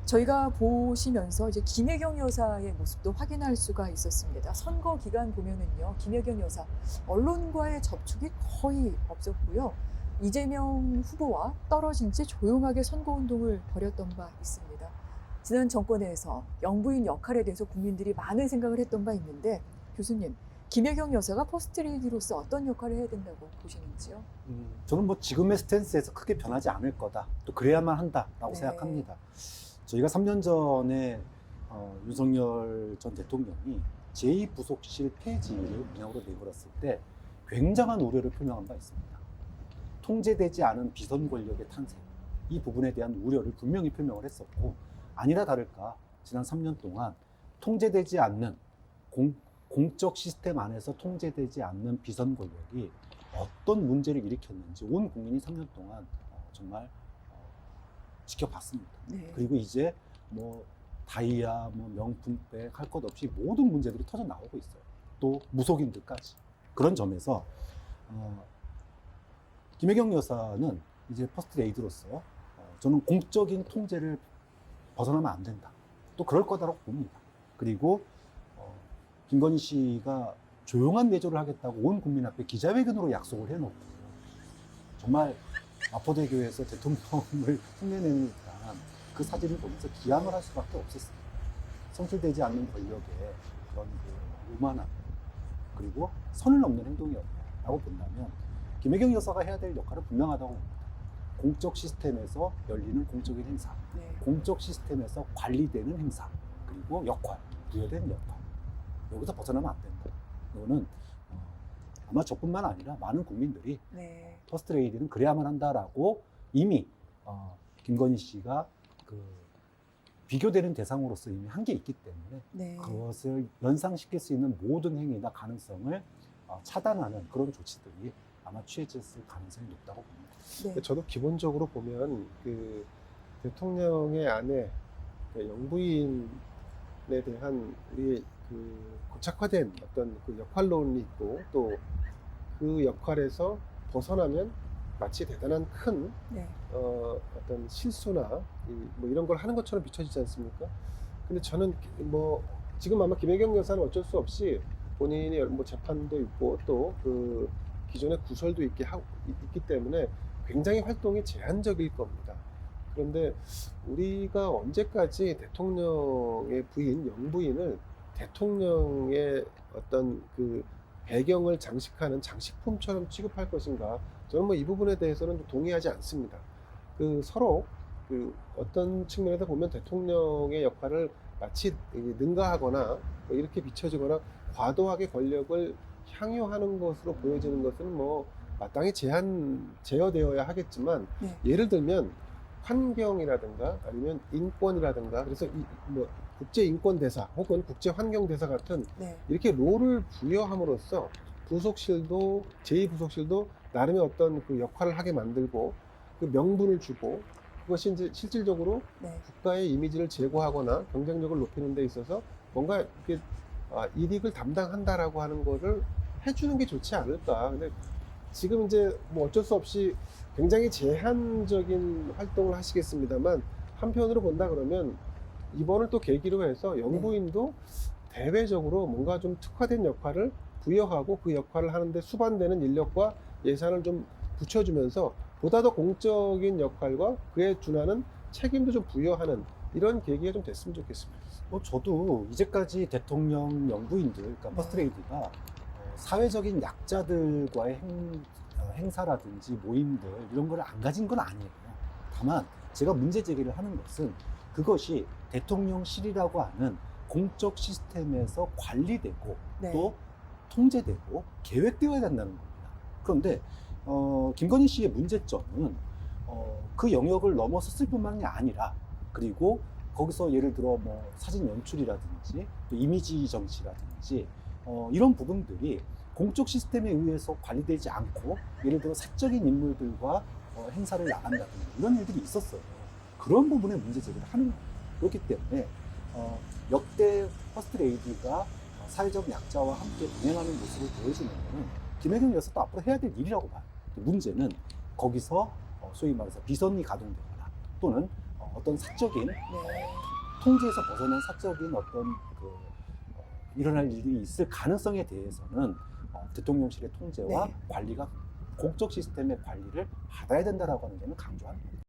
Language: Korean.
저희가 보시면서 이제 김혜경 여사의 모습도 확인할 수가 있었습니다. 선거 기간 보면은요, 김혜경 여사 언론과의 접촉이 거의 없었고요. 이재명 후보와 떨어진 채 조용하게 선거운동을 벌였던 바 있습니다. 지난 정권에서 영부인 역할에 대해서 국민들이 많은 생각을 했던 바 있는데, 교수님, 김혜경 여사가 퍼스트레이디로서 어떤 역할을 해야 된다고 보시는지요? 저는 뭐 지금의 스탠스에서 크게 변하지 않을 거다. 또 그래야만 한다라고 네. 생각합니다. 저희가 3년 전에 윤석열 전 대통령이 제2부속실 폐지를 문양으로 내걸었을 때 굉장한 우려를 표명한 바 있습니다. 통제되지 않은 비선 권력의 탄생, 이 부분에 대한 우려를 분명히 표명을 했었고, 아니나 다를까 지난 3년 동안 통제되지 않는 공적 시스템 안에서 통제되지 않는 비선 권력이 어떤 문제를 일으켰는지 온 국민이 3년 동안 정말 지켜봤습니다. 네. 그리고 이제 뭐 다이아, 뭐 명품백 할 것 없이 모든 문제들이 터져 나오고 있어요. 또 무속인들까지. 그런 점에서 김혜경 여사는 이제 퍼스트 레이디로서 저는 공적인 통제를 벗어나면 안 된다. 또 그럴 거다라고 봅니다. 그리고 김건희 씨가 조용한 내조를 하겠다고 온 국민 앞에 기자회견으로 약속을 해놓고 정말 마포대교에서 대통령을 흉내내니까 그 사진을 보면서 기함을 할 수밖에 없었습니다. 성실되지 않는 권력의 그런 그 오만함, 그리고 선을 넘는 행동이었다고 본다면 김혜경 여사가 해야 될 역할은 분명하다고 봅니다. 공적 시스템에서 열리는 공적인 행사, 네. 공적 시스템에서 관리되는 행사, 그리고 역할, 부여된 역할, 여기서 벗어나면 안 된다. 이거는 아마 저뿐만 아니라 많은 국민들이 네. 퍼스트 레이디는 그래야만 한다라고 이미 김건희 씨가 그 비교되는 대상으로서 이미 한 게 있기 때문에 네. 그것을 연상시킬 수 있는 모든 행위나 가능성을 차단하는 그런 조치들이 아마 취해졌을 가능성이 높다고 봅니다. 네. 저도 기본적으로 보면 그 대통령의 아내, 그 영부인에 대한 우리의 그 고착화된 어떤 그 역할론이 있고, 또 그 역할에서 벗어나면 마치 대단한 큰 네. 어떤 실수나 뭐 이런 걸 하는 것처럼 비춰지지 않습니까? 근데 저는 뭐 지금 아마 김혜경 여사는 어쩔 수 없이 본인이 뭐 재판도 있고 또 그 기존의 구설도 있기 때문에 굉장히 활동이 제한적일 겁니다. 그런데 우리가 언제까지 대통령의 부인, 영부인을 대통령의 어떤 그 배경을 장식하는 장식품처럼 취급할 것인가? 저는 뭐 이 부분에 대해서는 동의하지 않습니다. 그 서로 그 어떤 측면에서 보면 대통령의 역할을 마치 능가하거나 뭐 이렇게 비춰지거나 과도하게 권력을 향유하는 것으로 보여지는 것은 뭐 마땅히 제어되어야 하겠지만, 네. 예를 들면 환경이라든가 아니면 인권이라든가, 그래서 뭐 국제인권대사 혹은 국제환경대사 같은 네. 이렇게 롤을 부여함으로써 부속실도 제2부속실도 나름의 어떤 그 역할을 하게 만들고 그 명분을 주고, 그것이 이제 실질적으로 네. 국가의 이미지를 제고하거나 경쟁력을 높이는 데 있어서 뭔가 이렇게 이익을 담당한다라고 하는 거를 해주는 게 좋지 않을까. 근데 지금 이제 뭐 어쩔 수 없이 굉장히 제한적인 활동을 하시겠습니다만, 한편으로 본다 그러면 이번을 또 계기로 해서 영부인도 대외적으로 뭔가 좀 특화된 역할을 부여하고 그 역할을 하는데 수반되는 인력과 예산을 좀 붙여주면서 보다 더 공적인 역할과 그에 준하는 책임도 좀 부여하는 이런 계기가 좀 됐으면 좋겠습니다. 저도 이제까지 대통령 영부인들, 그러니까 퍼스트레이디가 사회적인 약자들과의 행사라든지 모임들 이런 걸 안 가진 건 아니에요. 다만 제가 문제 제기를 하는 것은 그것이 대통령실이라고 하는 공적 시스템에서 관리되고 네. 또 통제되고 계획되어야 된다는 겁니다. 그런데 김건희 씨의 문제점은 그 영역을 넘어섰을 뿐만이 아니라, 그리고 거기서 예를 들어 뭐 사진 연출이라든지 또 이미지 정치라든지 이런 부분들이 공적 시스템에 의해서 관리되지 않고, 예를 들어 사적인 인물들과 행사를 나간다든지 이런 일들이 있었어요. 그런 부분에 문제 제기를 하는 거예요. 그렇기 때문에 역대 퍼스트 레이디가 사회적 약자와 함께 동행하는 모습을 보여주는 것은 김혜경 여사도 앞으로 해야 될 일이라고 봐요. 문제는 거기서 소위 말해서 비선이 가동되거나 또는 어떤 사적인 네. 통제에서 벗어난 사적인 어떤 일어날 일이 있을 가능성에 대해서는 대통령실의 통제와 네. 관리가 공적 시스템의 관리를 받아야 된다라고 하는 점을 강조하는 겁니다.